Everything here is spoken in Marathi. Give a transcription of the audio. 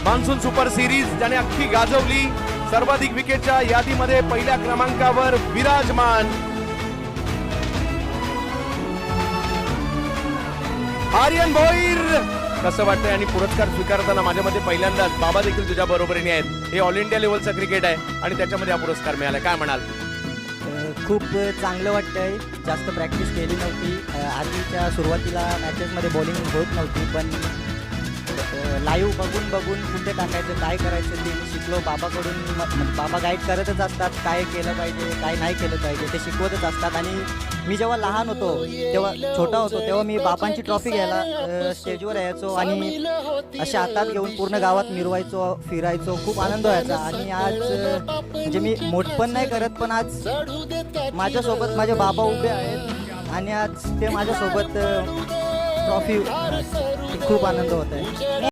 मान्सून सुपर सिरीज ज्याने अख्खी गाजवली, सर्वाधिक विकेटच्या यादीमध्ये पहिल्या क्रमांकावर विराजमान आर्यन भोईर. कसं वाटतंय आणि पुरस्कार स्वीकारताना माझ्या मध्ये पहिल्यांदाच बाबा देखील तुझ्या बरोबरीने आहेत. हे ऑल इंडिया लेवलचं क्रिकेट आहे आणि त्याच्यामध्ये हा पुरस्कार मिळाला, काय म्हणाल? खूप चांगलं वाटतंय. जास्त प्रॅक्टिस केली नव्हती. आधीच्या सुरुवातीला मॅचेसमध्ये बॉलिंग होत नव्हती, पण लाईव्ह बघून बघून कुठे टाकायचं, काय करायचं ते मी शिकलो बाबाकडून. बाबा गाईड करतच असतात, काय केलं पाहिजे काय नाही केलं पाहिजे ते शिकवतच असतात. आणि मी जेव्हा लहान होतो, तेव्हा छोटा होतो, तेव्हा मी बाबांची ट्रॉफी घ्यायला स्टेजवर यायचो आणि अशा हातात घेऊन पूर्ण गावात मिरवायचो, फिरायचो. खूप आनंद व्हायचा. आणि आज म्हणजे मी मोठपण नाही करत, पण आज माझ्यासोबत माझे बाबा उभे आहेत आणि आज ते माझ्यासोबत ट्रॉफी, खूप आनंद होत आहे.